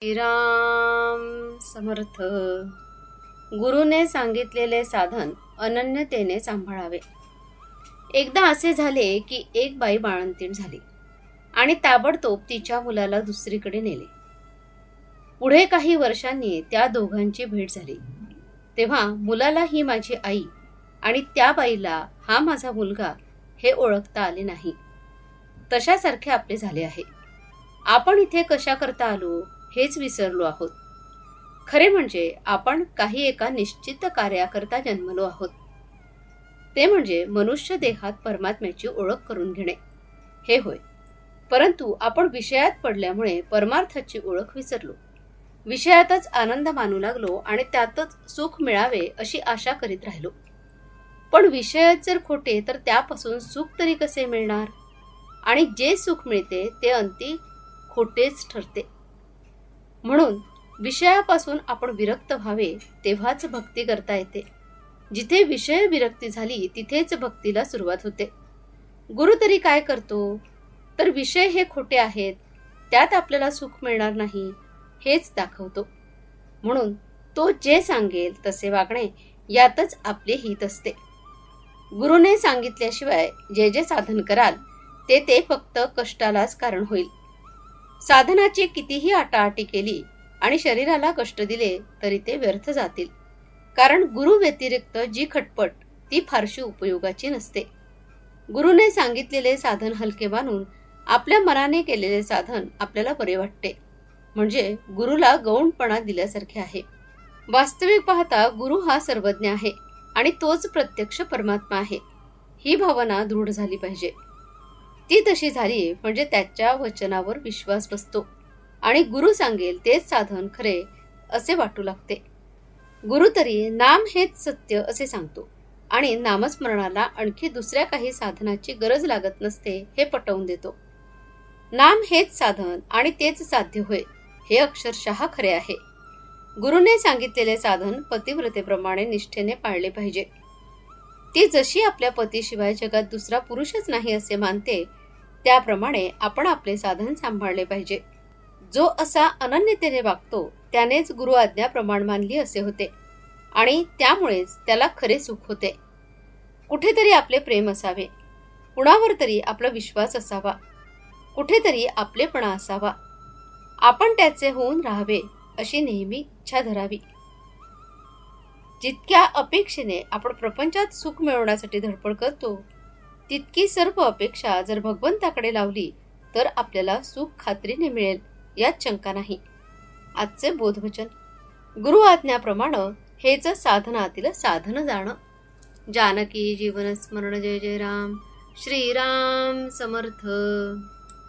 श्रीराम समर्थ. गुरुने सांगितलेले साधन अनन्यतेने सांभाळावे. एकदा असे झाले की एक बाई बाळंतीण झाली आणि ताबडतोब तिच्या मुलाला दुसरीकडे नेले. पुढे काही वर्षांनी त्या दोघांची भेट झाली. तेव्हा मुलाला ही माझी आई आणि त्या बाईला हा माझा मुलगा हे ओळखता आले नाही. तशासारखे आपले झाले आहे. आपण इथे कशा करता आलो हेच विसरलो आहोत. खरे म्हणजे आपण काही एका निश्चित कार्याकरता जन्मलो आहोत. ते म्हणजे मनुष्य देहात परमात्म्याची ओळख करून घेणे हे होय. परंतु आपण विषयात पडल्यामुळे परमार्थाची ओळख विसरलो. विषयातच आनंद मानू लागलो आणि त्यातच सुख मिळावे अशी आशा करीत राहिलो. पण विषयात जर खोटे तर त्यापासून सुख तरी कसे मिळणार? आणि जे सुख मिळते ते अंती खोटेच ठरते. म्हणून विषयापासून आपण विरक्त व्हावे तेव्हाच भक्ती करता येते. जिथे विषय विरक्ती झाली तिथेच भक्तीला सुरुवात होते. गुरु तरी काय करतो? तर विषय हे खोटे आहेत, त्यात आपल्याला सुख मिळणार नाही हेच दाखवतो. म्हणून तो जे सांगेल तसे वागणे यातच आपले हित असते. गुरुने सांगितल्याशिवाय जे जे साधन कराल ते फक्त कष्टालाच कारण होईल. साधनाची कितीही आटाआटी केली आणि शरीराला कष्ट दिले तरी ते व्यर्थ जातील. कारण गुरु व्यतिरिक्त जी खटपट ती फारशी उपयोगाची नसते. गुरुने सांगितलेले साधन हलके मानून आपल्या मनाने केलेले साधन आपल्याला बरे वाटते. म्हणजे गुरुला गौणपणा दिल्यासारखे आहे. वास्तविक पाहता गुरु हा सर्वज्ञ आहे आणि तोच प्रत्यक्ष परमात्मा आहे. ही भावना दृढ झाली पाहिजे. ती तशी झाली म्हणजे त्याच्या वचनावर विश्वास बसतो आणि गुरु सांगेल तेच साधन खरे असे वाटू लागते. गुरु तरी नाम हेच सत्य असे सांगतो आणि नामस्मरणाला आणखी दुसऱ्या काही साधनाची गरज लागत नसते हे पटवून देतो. नाम हेच साधन आणि तेच साध्य होय हे अक्षरशः खरे आहे. गुरुने सांगितलेले साधन पतिव्रतेप्रमाणे निष्ठेने पाळले पाहिजे. ती जशी आपल्या पतीशिवाय जगात दुसरा पुरुषच नाही असे मानते त्याप्रमाणे आपण आपले साधन सांभाळले पाहिजे. जो असा अनन्यतेने वागतो त्यानेच गुरु आज्ञा प्रमाण मानली असे होते आणि त्यामुळेच त्याला खरे सुख होते. कुठेतरी आपले प्रेम असावे, कुणावर तरी आपला विश्वास असावा, कुठेतरी आपलेपणा असावा. आपण त्याचे होऊन राहावे अशी नेहमी इच्छा धरावी. जितक्या अपेक्षेने आपण प्रपंचात सुख मिळवण्यासाठी धडपड करतो तितकी सर्व अपेक्षा जर भगवंताकडे लावली तर आपल्याला सुख खात्रीने मिळेल यात शंका नाही. आजचे बोधवचन गुरु आज्ञाप्रमाणे हेच साधनातील साधन जाणं. जानकी जीवन स्मरण. जय जय राम. श्रीराम समर्थ.